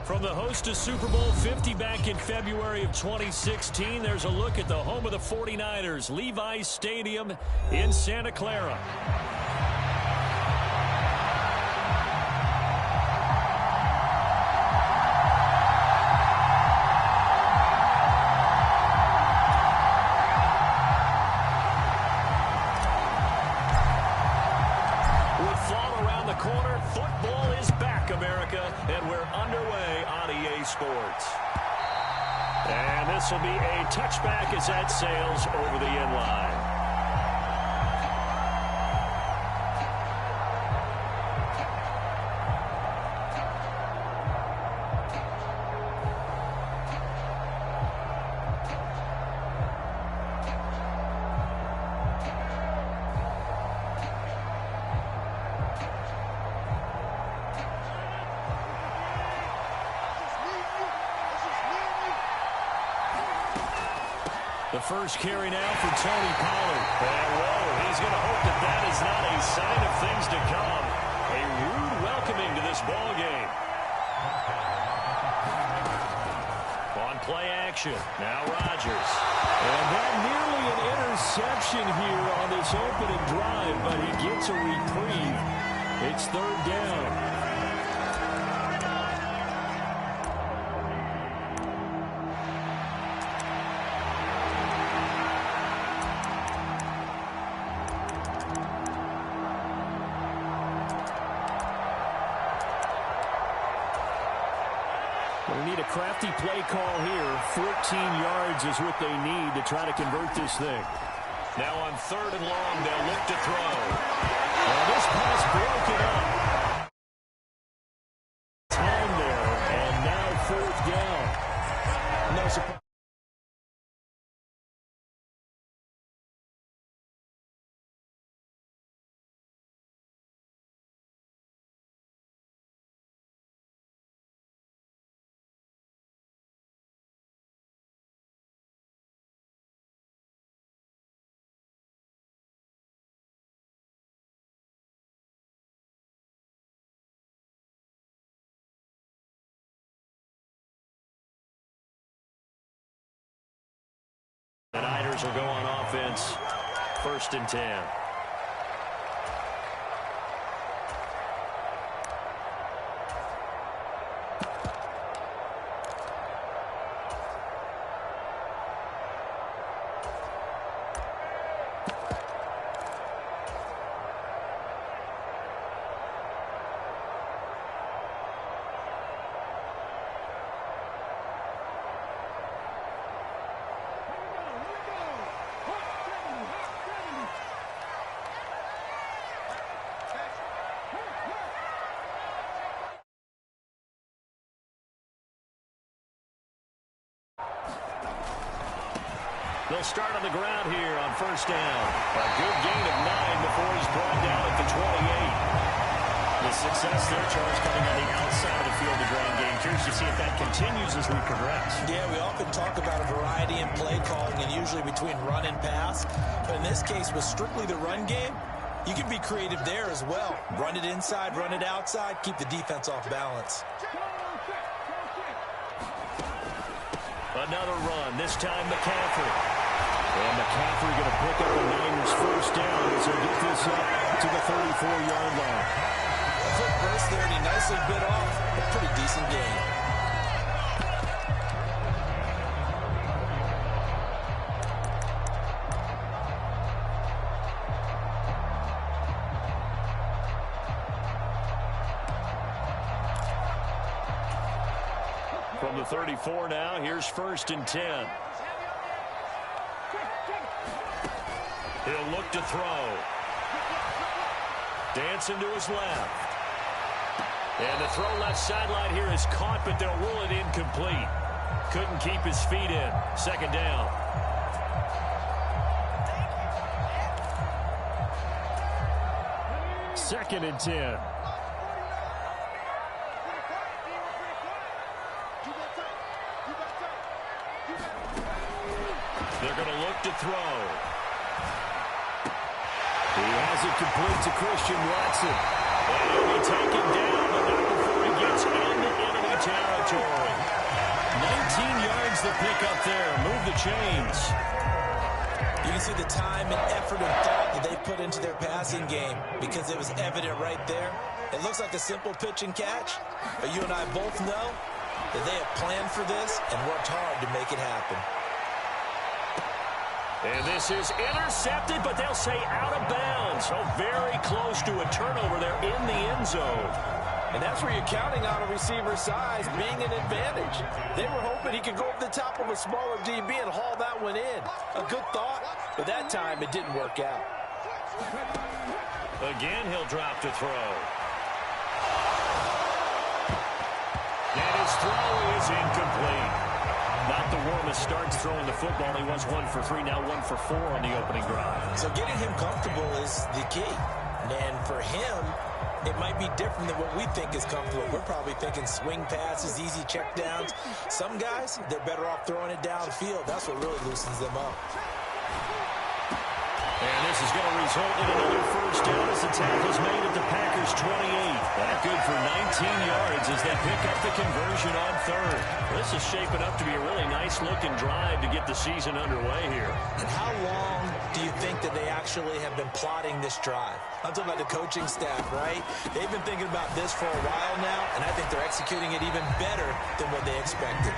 From the host to Super Bowl 50 back in February of 2016, there's a look at the home of the 49ers, Levi's Stadium in Santa Clara. With fall around the corner, football is back, America, and we're underway on EA Sports. And this will be a touchback as that sails over the end line. The first carry now for Tony Pollard. And whoa, he's going to hope that that is not a sign of things to come. A rude welcoming to this ball game. On play action. Now Rodgers. And that nearly an interception here on this opening drive, but he gets a reprieve. It's third down. They need a crafty play call here. 14 yards is what they need to try to convert this thing. Now on third and long, they'll look to throw. And this pass broken up. Time there, and now fourth down. No surprise. The Niners will go on offense, 1st and 10. They'll start on the ground here on 1st down. A good gain of 9 before he's brought down at the 28. The success there, Charles, coming on the outside of the field of ground game. Curious to see if that continues as we progress. Yeah, we often talk about a variety in play calling and usually between run and pass. But in this case, with strictly the run game, you can be creative there as well. Run it inside, run it outside, keep the defense off balance. Another run, this time McCaffrey. And McCaffrey going to pick up the Niners' 1st down as they get this up to the 34-yard line. A quick burst there, and he nicely bit off a pretty decent gain. From the 34 now, here's 1st and 10. He'll look to throw. Dancing to his left. And the throw left sideline here is caught, but they'll rule it incomplete. Couldn't keep his feet in. 2nd down. Second and 10. They're going to look to throw. He has it complete to Christian Watson. And he'll be taken down, but not before he gets into enemy territory. pickup there. Move the chains. You can see the time and effort and thought that they put into their passing game because it was evident right there. It looks like a simple pitch and catch, but you and I both know that they have planned for this and worked hard to make it happen. And this is intercepted, but they'll say out of bounds. So very close to a turnover there in the end zone. And that's where you're counting on a receiver's size being an advantage. They were hoping he could go over the top of a smaller DB and haul that one in. A good thought, but that time it didn't work out. Again, he'll drop to throw. And his throw is incomplete. Not the warmest starts throwing the football. He was 1 for 3, now 1 for 4 on the opening drive. So getting him comfortable is the key. And for him, it might be different than what we think is comfortable. We're probably thinking swing passes, easy checkdowns. Some guys, they're better off throwing it downfield. That's what really loosens them up. And this is going to result in another first down as the tackle's made at the Packers' 28. That good for 19 yards as they pick up the conversion on third. This is shaping up to be a really nice-looking drive to get the season underway here. And how long do you think that they actually have been plotting this drive? I'm talking about the coaching staff, right? They've been thinking about this for a while now, and I think they're executing it even better than what they expected.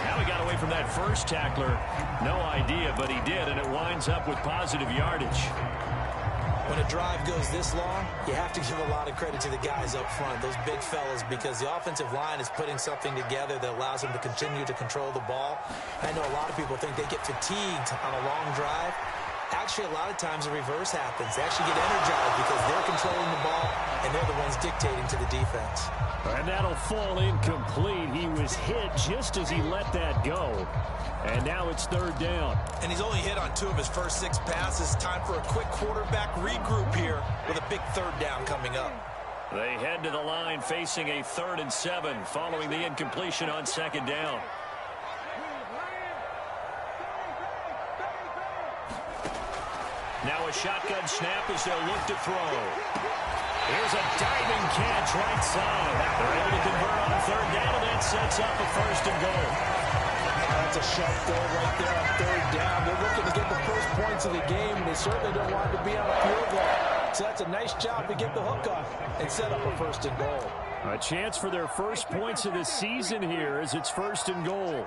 Now he got away from that first tackler. No idea, but he did, and it winds up with positive yardage. When a drive goes this long, you have to give a lot of credit to the guys up front, those big fellas, because the offensive line is putting something together that allows them to continue to control the ball. I know a lot of people think they get fatigued on a long drive. Actually, a lot of times the reverse happens. They actually get energized because they're controlling the ball, and they're the ones dictating to the defense. And that'll fall incomplete. He was hit just as he let that go. And now it's third down. And he's only hit on 2 of his first 6 passes. Time for a quick quarterback regroup here with a big third down coming up. They head to the line facing a 3rd and 7 following the incompletion on 2nd down. Now a shotgun snap as they'll look to throw. Here's a diving catch right side. They're able to convert on 3rd down, and that sets up a 1st and goal. That's a sharp throw right there on 3rd down. They're looking to get the first points of the game. They certainly don't want to be on a field goal. So that's a nice job to get the hook up and set up a 1st and goal. A chance for their first points of the season here as it's 1st and goal.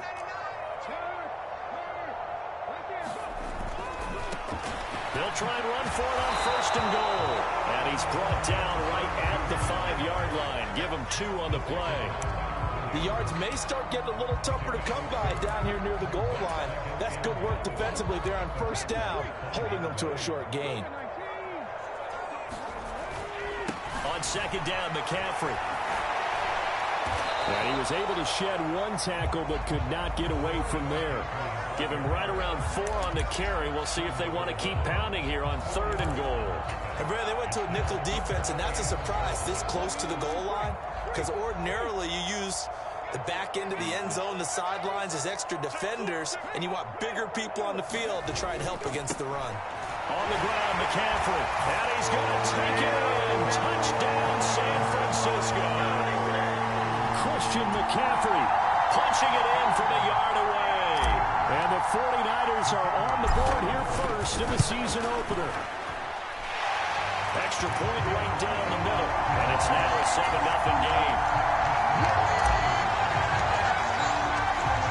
They'll try and run for it on 1st and goal. And he's brought down right at the 5-yard line. Give him 2 on the play. The yards may start getting a little tougher to come by down here near the goal line. That's good work defensively there on 1st down, holding them to a short gain. On 2nd down, McCaffrey. And he was able to shed 1 tackle but could not get away from there. Give him right around 4 on the carry. We'll see if they want to keep pounding here on 3rd and goal. And Brad, they went to a nickel defense, and that's a surprise this close to the goal line, because ordinarily you use the back end of the end zone, the sidelines as extra defenders, and you want bigger people on the field to try and help against the run. On the ground, McCaffrey. And he's going to take it in. Touchdown, San Francisco. Christian McCaffrey punching it in from a yard away. And the 49ers are on the board here first in the season opener. Extra point right down the middle. And it's now a 7-0 game.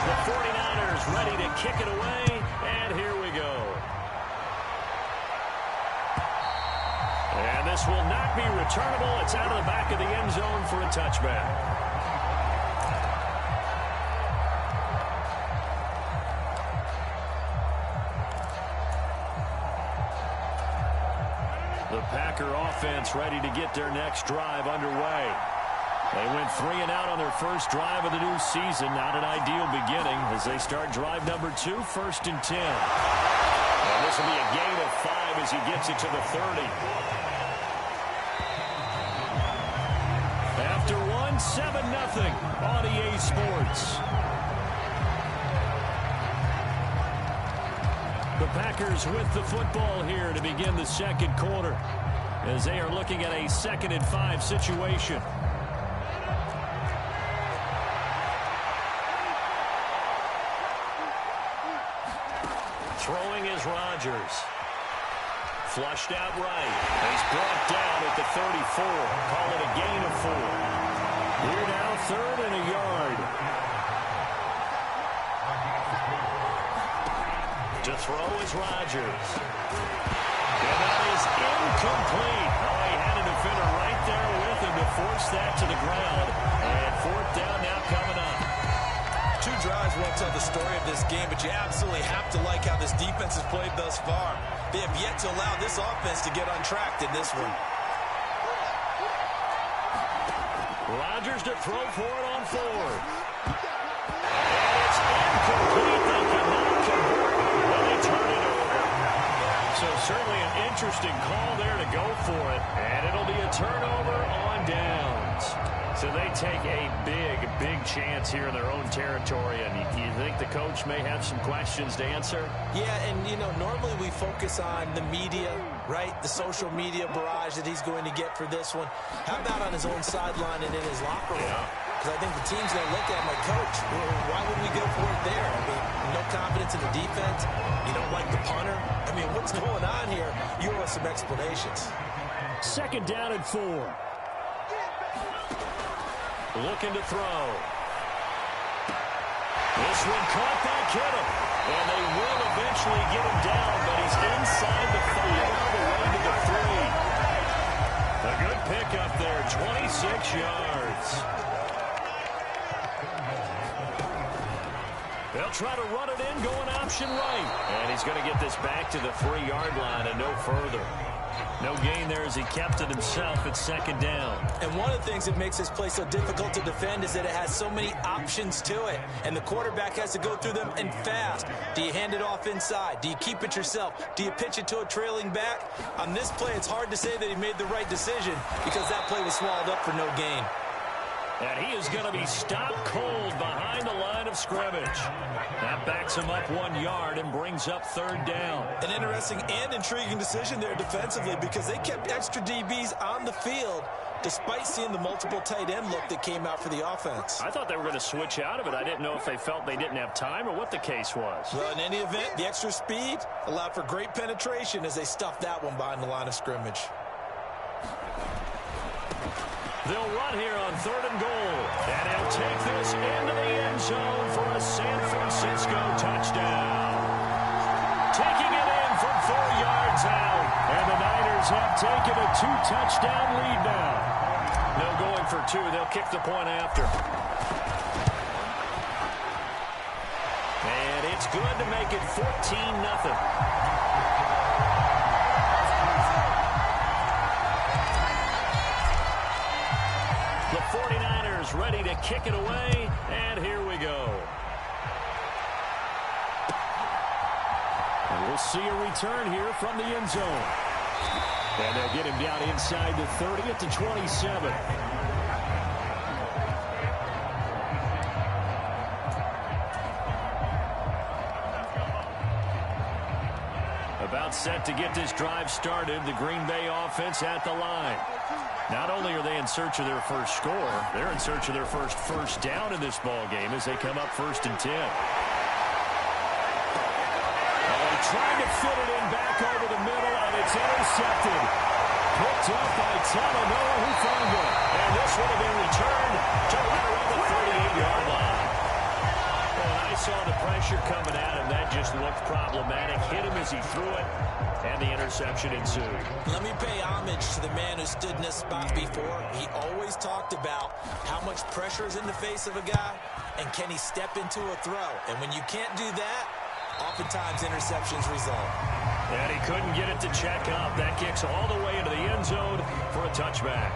The 49ers ready to kick it away. And here we go. And this will not be returnable. It's out of the back of the end zone for a touchback. The Packer offense ready to get their next drive underway. They went 3 and out on their first drive of the new season. Not an ideal beginning as they start drive number 2, 1st and 10. And this will be a gain of 5 as he gets it to the 30. After 1, 7-0 on EA Sports. The Packers with the football here to begin the 2nd quarter as they are looking at a 2nd and 5 situation. Throwing is Rodgers. Flushed out right. He's brought down at the 34. Call it a gain of 4. Here now, 3rd and a yard. To throw is Rodgers. And that is incomplete. Oh, he had a defender right there with him to force that to the ground. And 4th down now coming up. 2 drives won't tell the story of this game, but you absolutely have to like how this defense has played thus far. They have yet to allow this offense to get untracked in this one. Rodgers to throw for it on 4th. And it's incomplete. They cannot convert when they turn it over. So certainly an interesting call there to go for it. And it'll be a turnover on downs. So they take a big chance here in their own territory. And you think the coach may have some questions to answer? Yeah, and, you know, normally we focus on the media, right? The social media barrage that he's going to get for this one. How about on his own sideline and in his locker room? Because I think the team's going to look at him like, Coach, why would we go for it there? I mean, no confidence in the defense. You don't like the punter. I mean, what's going on here? You owe us some explanations. 2nd down and 4. Looking to throw. This one caught by Kittle. And they will eventually get him down, but he's inside the 5 all the way to the 3. A good pickup there, 26 yards. They'll try to run it in, going option right. And he's going to get this back to the 3-yard line and no further. No gain there as he kept it himself at 2nd down. And one of the things that makes this play so difficult to defend is that it has so many options to it. And the quarterback has to go through them and fast. Do you hand it off inside? Do you keep it yourself? Do you pitch it to a trailing back? On this play, it's hard to say that he made the right decision because that play was swallowed up for no gain. And he is going to be stopped cold behind the line of scrimmage. That backs him up 1 yard and brings up 3rd down. An interesting and intriguing decision there defensively because they kept extra DBs on the field despite seeing the multiple tight end look that came out for the offense. I thought they were going to switch out of it. I didn't know if they felt they didn't have time or what the case was. Well, in any event, the extra speed allowed for great penetration as they stuffed that one behind the line of scrimmage. They'll run here on 3rd and goal. And he'll take this into the end zone for a San Francisco touchdown. Taking it in from 4 yards out. And the Niners have taken a 2-touchdown lead now. No going for 2. They'll kick the point after. And it's good to make it 14-0. The 49ers ready to kick it away, and here we go. And we'll see a return here from the end zone. And they'll get him down inside the 30 at the 27. About set to get this drive started, the Green Bay offense at the line. Not only are they in search of their first score, they're in search of their first down in this ball game as they come up 1st and 10. Trying to fit it in back over the middle, and it's intercepted. Picked up by Talanoa Hufanga. And this would have been returned to right around the 38-yard line. And I saw the pressure coming at him. That just looked problematic. Hit him as he threw it, and the interception ensued. Let me pay homage to the man who stood in this spot before. He always talked about how much pressure is in the face of a guy, and can he step into a throw. And when you can't do that, oftentimes interceptions result. And he couldn't get it to check up. That kicks all the way into the end zone for a touchback.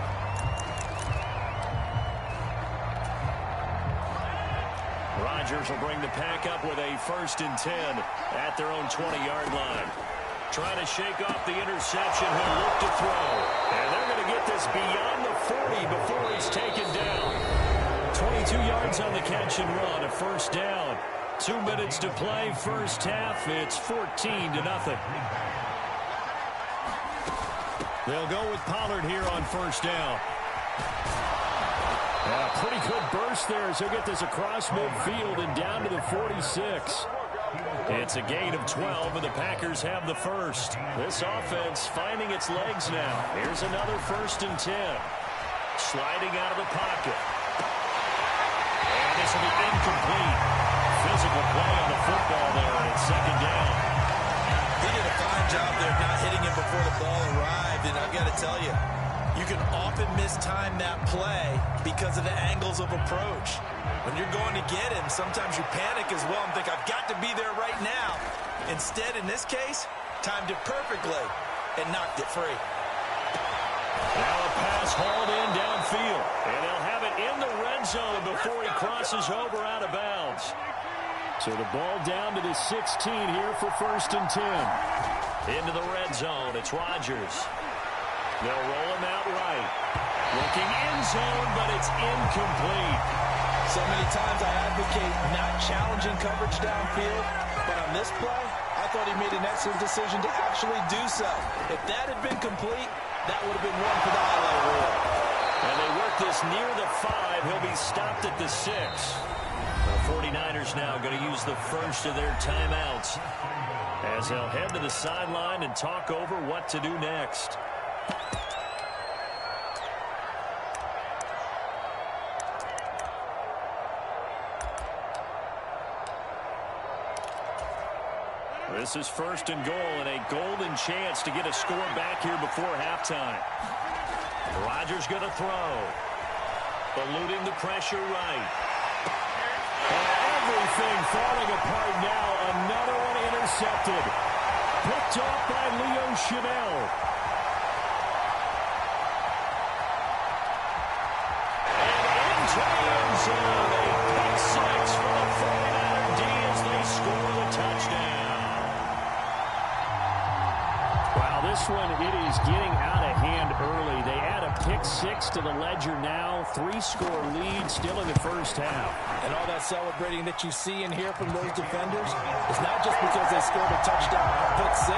Rodgers will bring the pack up with a 1st and 10 at their own 20-yard line. Trying to shake off the interception. He'll look to throw. And they're going to get this beyond the 40 before he's taken down. 22 yards on the catch and run, a 1st down. 2 minutes to play, first half. It's 14-0. They'll go with Pollard here on 1st down. A pretty good burst there as he'll get this across midfield and down to the 46. It's a gain of 12, and the Packers have the first. This offense finding its legs now. Here's another 1st and 10. Sliding out of the pocket. And this will be incomplete. Physical play on the football there, and it's 2nd down. He did a fine job there not hitting him before the ball arrived, and I've got to tell you, you can often mistime that play because of the angles of approach. When you're going to get him, sometimes you panic as well and think, I've got to be there right now. Instead, in this case, timed it perfectly and knocked it free. Now a pass hauled in downfield, and they'll have it in the red zone before he crosses over out of bounds. So the ball down to the 16 here for 1st and 10. Into the red zone, it's Rodgers. They'll roll him out right. Looking end zone, but it's incomplete. So many times I advocate not challenging coverage downfield, but on this play, I thought he made an excellent decision to actually do so. If that had been complete, that would have been one for the highlight reel. And they work this near the 5. He'll be stopped at the 6. The 49ers now going to use the first of their timeouts as they'll head to the sideline and talk over what to do next. This is 1st and goal and a golden chance to get a score back here before halftime. Rodgers going to throw. Eluding the pressure right. Everything falling apart now. Another one intercepted. Picked off by Leo Chanel. And into the end zone. A pick 6 for the 49er D as they score the touchdown. Wow, this one, it is getting out of hand early. They add a pick 6 to the ledger now. 3-score lead still in the first half. And all that celebrating that you see and hear from those defenders is not just because they scored a touchdown on a pick 6.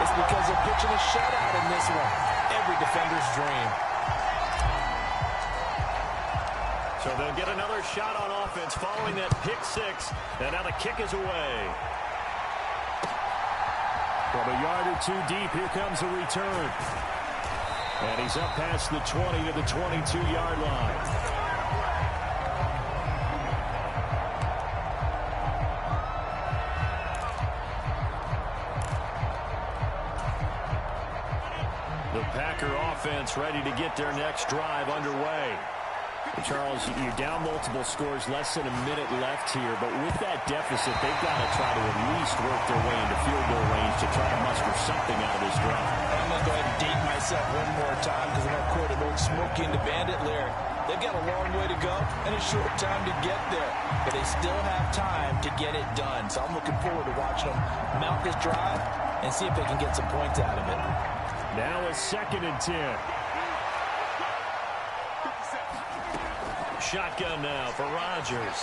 It's because they're pitching a shutout in this one. Every defender's dream. So they'll get another shot on offense following that pick 6. And now the kick is away. From a yard or 2 deep, here comes the return. And he's up past the 20 to the 22-yard line. The Packer offense ready to get their next drive underway. Charles, you're down multiple scores, less than a minute left here, but with that deficit, they've got to try to at least work their way into field goal range to try to muster something out of this drive. I'm going to go ahead and date myself one more time because I'm going to quote an old Smokey and the Bandit lyric. They've got a long way to go and a short time to get there, but they still have time to get it done. So I'm looking forward to watching them mount this drive and see if they can get some points out of it. Now a 2nd and 10. Shotgun now for Rodgers.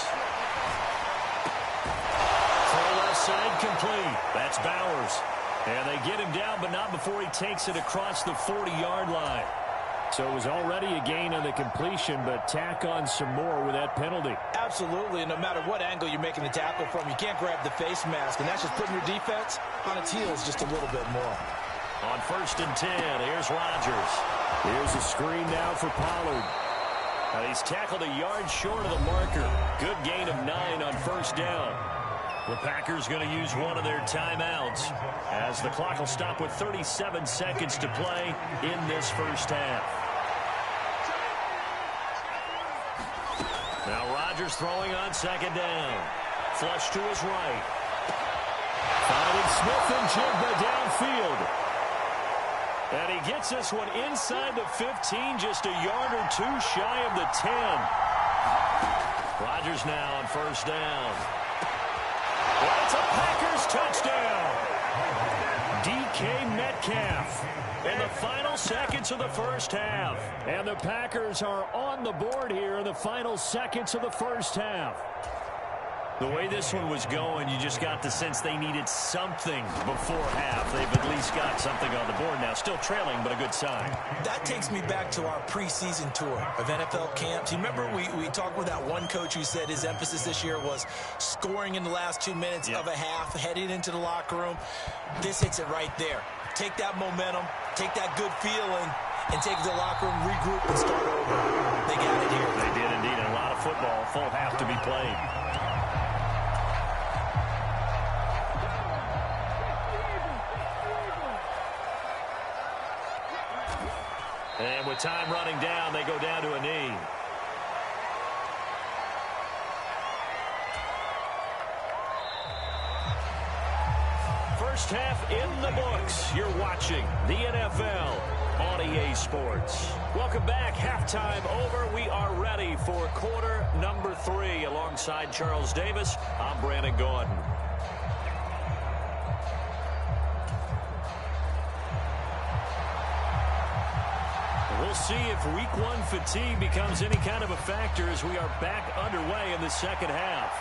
Throw left side complete. That's Bowers. And they get him down, but not before he takes it across the 40-yard line. So it was already a gain on the completion, but tack on some more with that penalty. Absolutely, and no matter what angle you're making the tackle from, you can't grab the face mask, and that's just putting your defense on its heels just a little bit more. On 1st and 10, here's Rodgers. Here's a screen now for Pollard. He's tackled a yard short of the marker. Good gain of 9 on 1st down. The Packers going to use one of their timeouts as the clock will stop with 37 seconds to play in this first half. Now Rodgers throwing on 2nd down. Flush to his right. Finding Smith and Jigba downfield. And he gets this one inside the 15, just a yard or 2 shy of the 10. Rodgers now on 1st down. Well, it's a Packers touchdown. DK Metcalf in the final seconds of the first half. And the Packers are on the board here in the final seconds of the first half. The way this one was going, you just got the sense they needed something before half. They've at least got something on the board now. Still trailing, but a good sign. That takes me back to our preseason tour of NFL camps. You remember we talked with that one coach who said his emphasis this year was scoring in the last 2 minutes of a half, heading into the locker room. This hits it right there. Take that momentum, take that good feeling, and take it to the locker room, regroup, and start over. They got it here. They did indeed. A lot of football, full half to be played. And with time running down, they go down to a knee. First half in the books. You're watching the NFL on EA Sports. Welcome back. Halftime over. We are ready for quarter number 3. Alongside Charles Davis, I'm Brandon Gordon. We'll see if week 1 fatigue becomes any kind of a factor as we are back underway in the second half.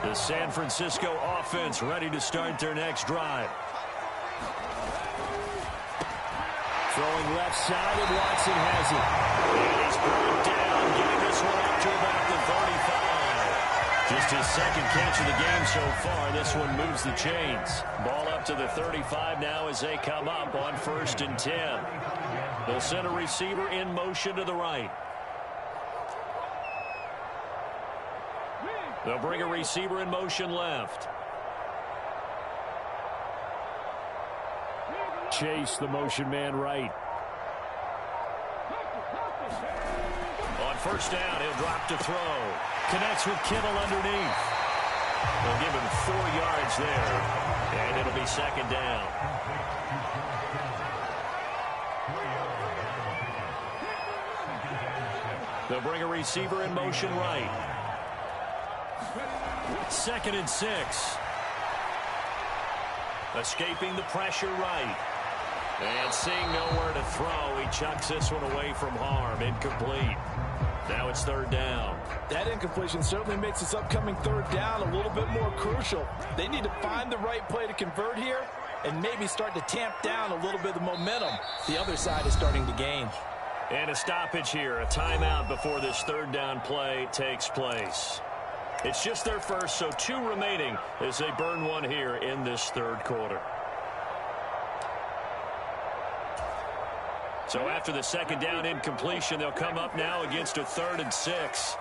The San Francisco offense ready to start their next drive. Throwing left side, and Watson has it. And he's brought down, getting this one up to about the 35. Just his second catch of the game so far. This one moves the chains. Ball up to the 35 now as they come up on 1st and 10. They'll send a receiver in motion to the right. They'll bring a receiver in motion left. Chase, the motion man right. On 1st down, he'll drop to throw. Connects with Kittle underneath. They'll give him 4 yards there. And it'll be 2nd down. They'll bring a receiver in motion right. 2nd and 6. Escaping the pressure right. And seeing nowhere to throw, he chucks this one away from harm. Incomplete. Now it's 3rd down. That incompletion certainly makes this upcoming 3rd down a little bit more crucial. They need to find the right play to convert here and maybe start to tamp down a little bit of the momentum the other side is starting to gain. And a stoppage here, a timeout before this 3rd down play takes place. It's just their first, so 2 remaining as they burn one here in this 3rd quarter. So after the 2nd down incompletion, they'll come up now against a 3rd and 6.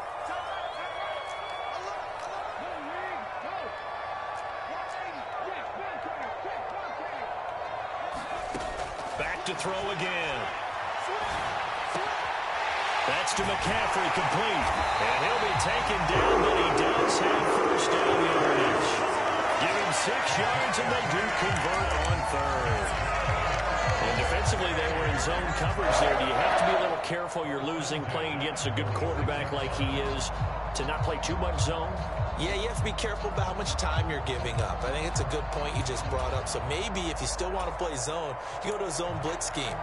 Back to throw again. That's to McCaffrey, complete. And he'll be taken down, but he does have 1st down yardage. Give him 6 yards, and they do convert on 3rd. And defensively, they were in zone coverage there. Do you have to be a little careful? You're losing, playing against a good quarterback like he is, to not play too much zone? Yeah, you have to be careful about how much time you're giving up. I think it's a good point you just brought up. So maybe if you still want to play zone, you go to a zone blitz scheme.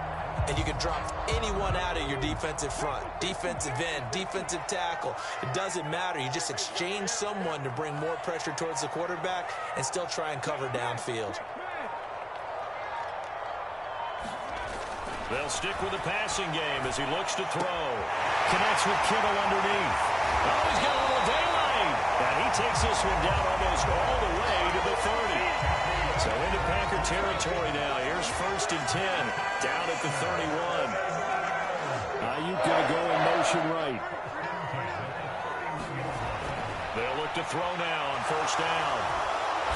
And you can drop anyone out of your defensive front, defensive end, defensive tackle. It doesn't matter. You just exchange someone to bring more pressure towards the quarterback and still try and cover downfield. They'll stick with the passing game as he looks to throw. Connects with Kittle underneath. Oh, he's got a little daylight. And he takes this one down almost all the way to the 30. So into Packer territory now. Here's 1st and 10. Down at the 31. Ayuk going to go in motion right. They'll look to throw now on 1st down.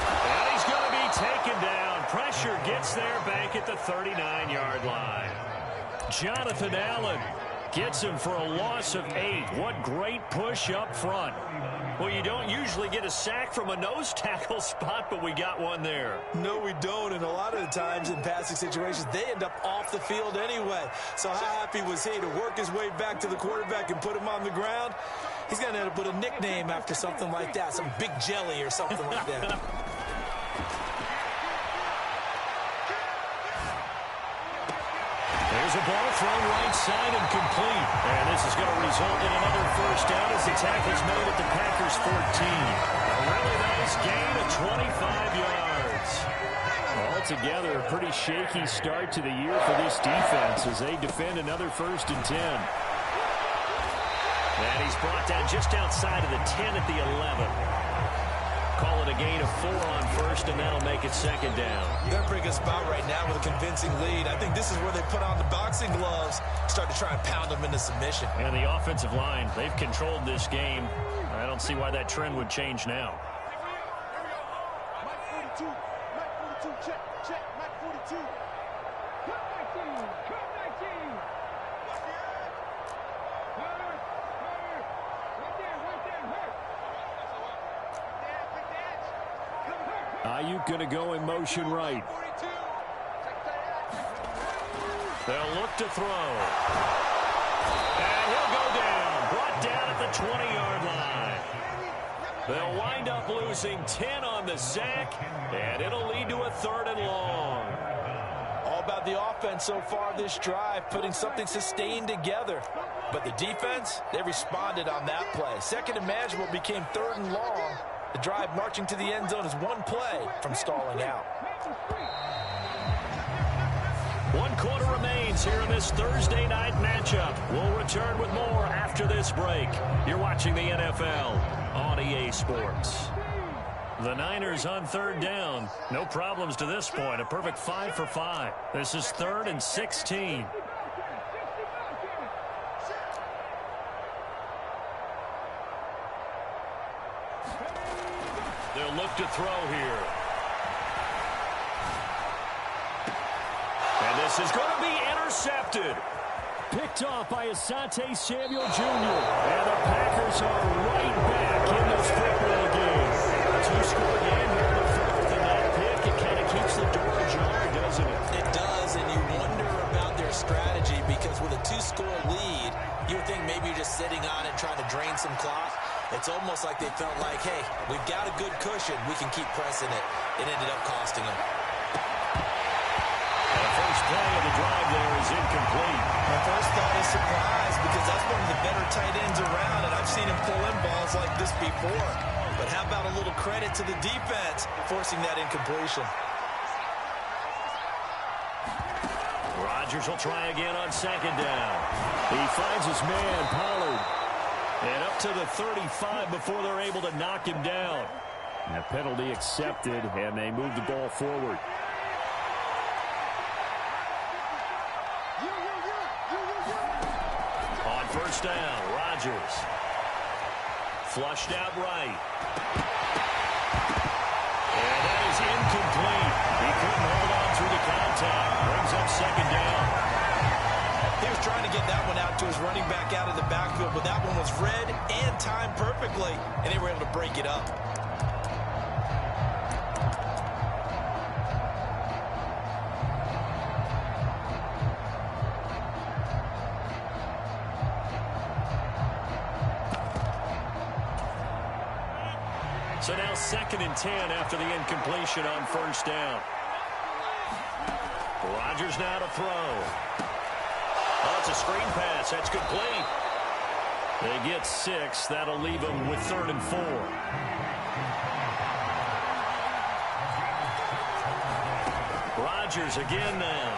And he's going to be taken down. Pressure gets there back at the 39-yard line. Jonathan Allen Gets him for a loss of 8. What great push up front. Well, you don't usually get a sack from a nose tackle spot, but we got one there. No, we don't, and a lot of the times in passing situations, they end up off the field anyway. So how happy was he to work his way back to the quarterback and put him on the ground? He's going to end up with a nickname after something like that, some Big Jelly or something like that. There's a ball thrown right side and complete. And this is going to result in another first down as the tackle's made at the Packers' 14. A really nice gain of 25 yards. Altogether, a pretty shaky start to the year for this defense as they defend another 1st and 10. And he's brought down just outside of the 10 at the 11. Call it a gain of 4 on 1st, and that'll make it 2nd down. They're in a pretty good spot right now with a convincing lead. I think this is where they put on the boxing gloves, start to try and pound them into submission. And the offensive line, they've controlled this game. I don't see why that trend would change now. Mike 42, check, Mike 42. Cut 19, cut 19. Ayuk going to go in motion right. They'll look to throw. And he'll go down. Brought down at the 20-yard line. They'll wind up losing 10 on the sack, and it'll lead to a 3rd and long. All about the offense so far this drive, putting something sustained together. But the defense, they responded on that play. 2nd and manageable became 3rd and long. The drive marching to the end zone is one play from stalling out. 1 quarter remains here in this Thursday night matchup. We'll return with more after this break. You're watching the NFL on EA Sports. The Niners on 3rd down. No problems to this point. A perfect 5 for 5. This is 3rd and 16. They'll look to throw here. And this is going to be intercepted. Picked off by Asante Samuel Jr. And the Packers are right back in this football game. A 2-score game here in the 4th, and that pick, it kind of keeps the door ajar, doesn't it? It does, and you wonder about their strategy because with a 2-score lead, you would think maybe you're just sitting on it trying to drain some clock. It's almost like they felt like, hey, we've got a good cushion. We can keep pressing it. It ended up costing them. The first play of the drive there is incomplete. My first thought is surprise because that's one of the better tight ends around, and I've seen him pull in balls like this before. But how about a little credit to the defense forcing that incompletion? Rodgers will try again on 2nd down. He finds his man, Pollard. And up to the 35 before they're able to knock him down. And a penalty accepted, and they move the ball forward. On 1st down, Rodgers. Flushed out right. And that is incomplete. He couldn't hold on through the contact. Brings up 2nd down. He was trying to get that one out to his running back out of the backfield, but that one was read and timed perfectly, and they were able to break it up. So now 2nd and 10 after the incompletion on 1st down. Rodgers now to throw. Oh, it's a screen pass. That's complete. They get 6. That'll leave them with 3rd and 4. Rodgers again now.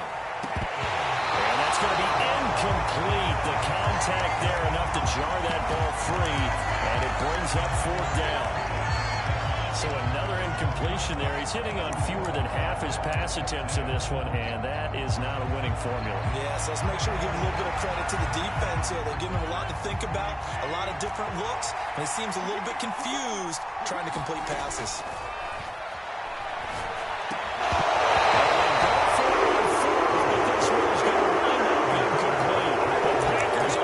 And that's going to be incomplete. The contact there enough to jar that ball free. And it brings up 4th down. So another incompletion there. He's hitting on fewer than half his pass attempts in this one, and that is not a winning formula. Yeah, so let's make sure we give a little bit of credit to the defense here. They're giving him a lot to think about, a lot of different looks, and he seems a little bit confused trying to complete passes. This one is going to wind up incomplete. The Packers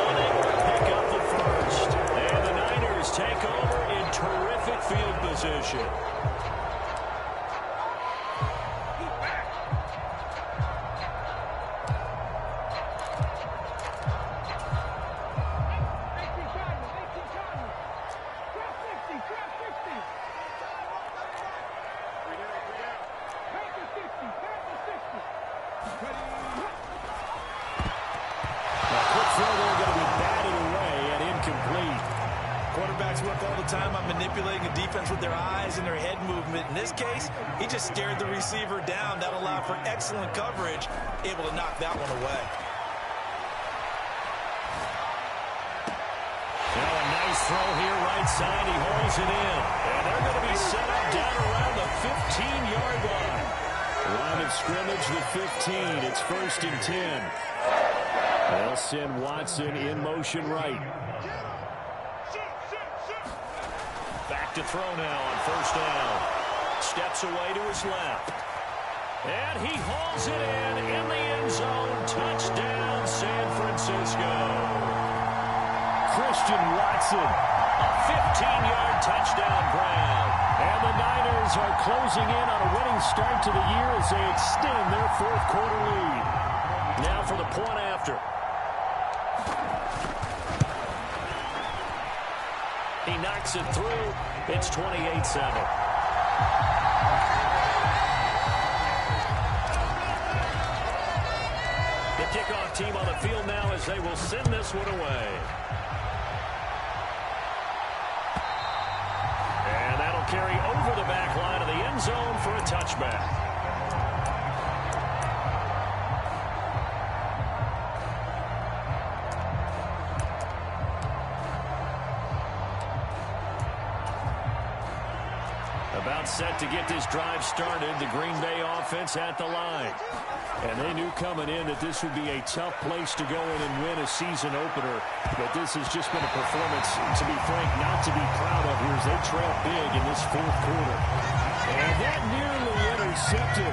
all the time on manipulating the defense with their eyes and their head movement. In this case, he just stared the receiver down. That allowed for excellent coverage, able to knock that one away. Now a nice throw here right side. He holds it in. And they're going to be set up down around the 15-yard line. Line of scrimmage, the 15. It's 1st and 10. They'll send Watson in motion right. Back to throw now on 1st down. Steps away to his left. And he hauls it in the end zone. Touchdown, San Francisco. Christian Watson, a 15-yard touchdown grab. And the Niners are closing in on a winning start to the year as they extend their 4th quarter lead. Now for the point after. He knocks it through. It's 28-7. The kickoff team on the field now as they will send this one away. And that'll carry over the back line of the end zone for a touchback. About set to get this drive started, the Green Bay offense at the line. And they knew coming in that this would be a tough place to go in and win a season opener. But this has just been a performance, to be frank, not to be proud of here as they trail big in this 4th quarter. And that nearly intercepted.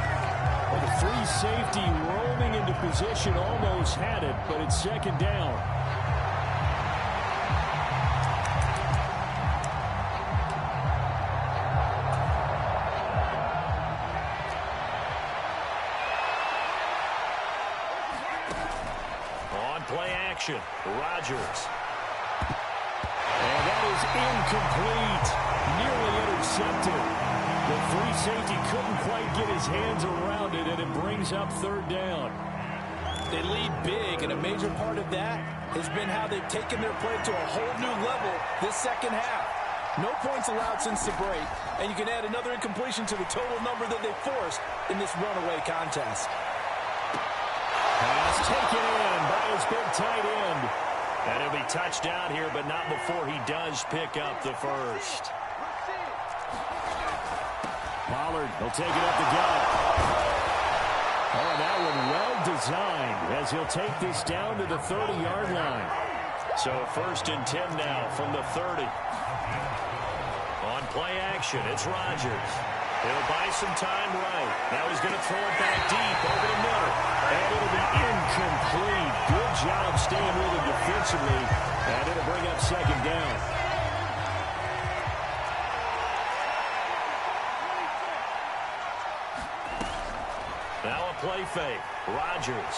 Well, the free safety roaming into position almost had it, but it's 2nd down. Play action. Rodgers. And that is incomplete. Nearly intercepted. The free safety couldn't quite get his hands around it, and it brings up 3rd down. They lead big, and a major part of that has been how they've taken their play to a whole new level this 2nd half. No points allowed since the break, and you can add another incompletion to the total number that they forced in this runaway contest. Pass taken in by his big tight end. And he'll be touched down here, but not before he does pick up the first. Pollard will take it up the gut. Oh, that one well designed as he'll take this down to the 30-yard line. So 1st and 10 now from the 30. On play action, it's Rodgers. He'll buy some time right. Now he's going to throw it back deep over the middle. And it'll be incomplete. Good job staying with him defensively. And it'll bring up 2nd down. Now a play fake. Rodgers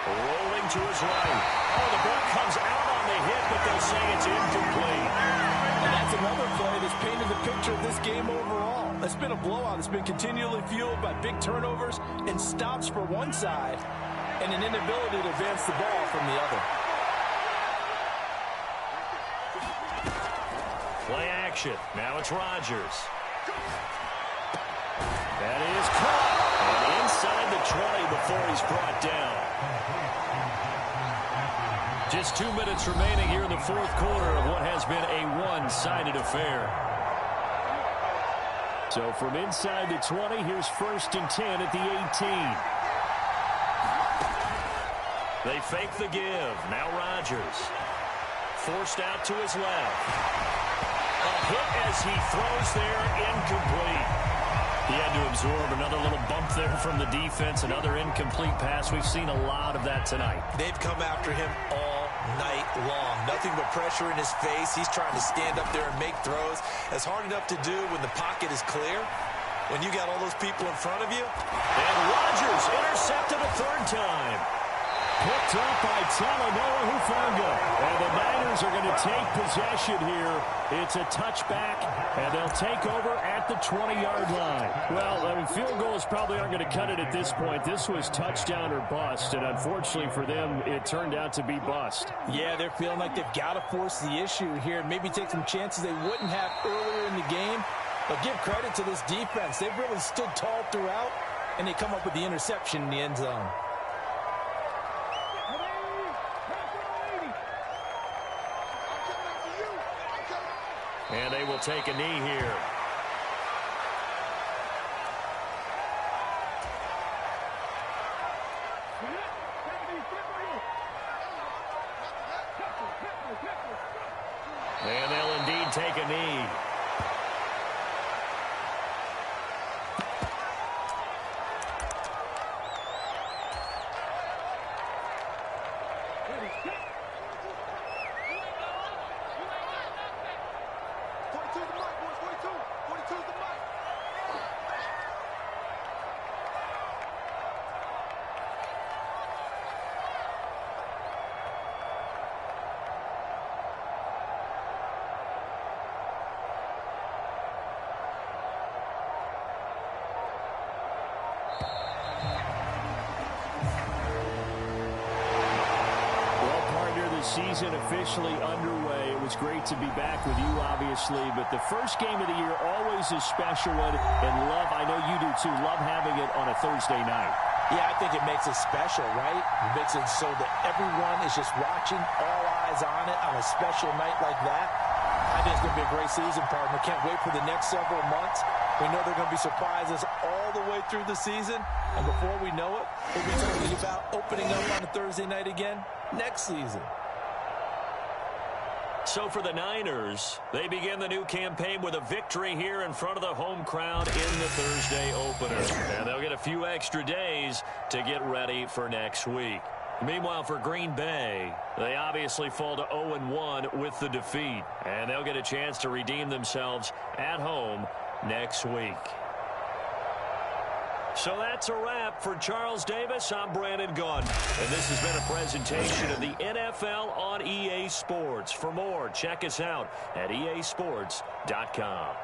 rolling to his right. Oh, the ball comes out on the hit, but they'll say it's incomplete. And that's another play that's painted the picture of this game overall. It's been a blowout. It's been continually fueled by big turnovers and stops for one side and an inability to advance the ball from the other. Play action. Now it's Rodgers. That is caught. And inside the 20 before he's brought down. Just 2 minutes remaining here in the 4th quarter of what has been a one-sided affair. So from inside the 20, here's 1st and 10 at the 18. They fake the give. Now Rodgers. Forced out to his left. A hit as he throws there, incomplete. He had to absorb another little bump there from the defense, another incomplete pass. We've seen a lot of that tonight. They've come after him all night long. Nothing but pressure in his face. He's trying to stand up there and make throws. That's hard enough to do when the pocket is clear. When you got all those people in front of you. And Rodgers intercepted a 3rd time. Picked up by Talanoa Hufanga. And the Niners are going to take possession here. It's a touchback, and they'll take over at the 20-yard line. Well, I mean, field goals probably aren't going to cut it at this point. This was touchdown or bust, and unfortunately for them, it turned out to be bust. Yeah, they're feeling like they've got to force the issue here and maybe take some chances they wouldn't have earlier in the game. But give credit to this defense. They've really stood tall throughout, and they come up with the interception in the end zone. And they will take a knee here. And they'll indeed take a knee. Season officially underway. It was great to be back with you, obviously, but the first game of the year always a special one, and love, I know you do too, love having it on a Thursday night. Yeah, I think it makes it special, right? It makes it so that everyone is just watching, all eyes on it on a special night like that. I think it's going to be a great season, partner. Can't wait for the next several months. We know there are going to be surprises all the way through the season, and before we know it, we'll be talking about opening up on a Thursday night again next season. So for the Niners, they begin the new campaign with a victory here in front of the home crowd in the Thursday opener. And they'll get a few extra days to get ready for next week. Meanwhile, for Green Bay, they obviously fall to 0-1 with the defeat. And they'll get a chance to redeem themselves at home next week. So that's a wrap. For Charles Davis, I'm Brandon Gaudin. And this has been a presentation of the NFL on EA Sports. For more, check us out at easports.com.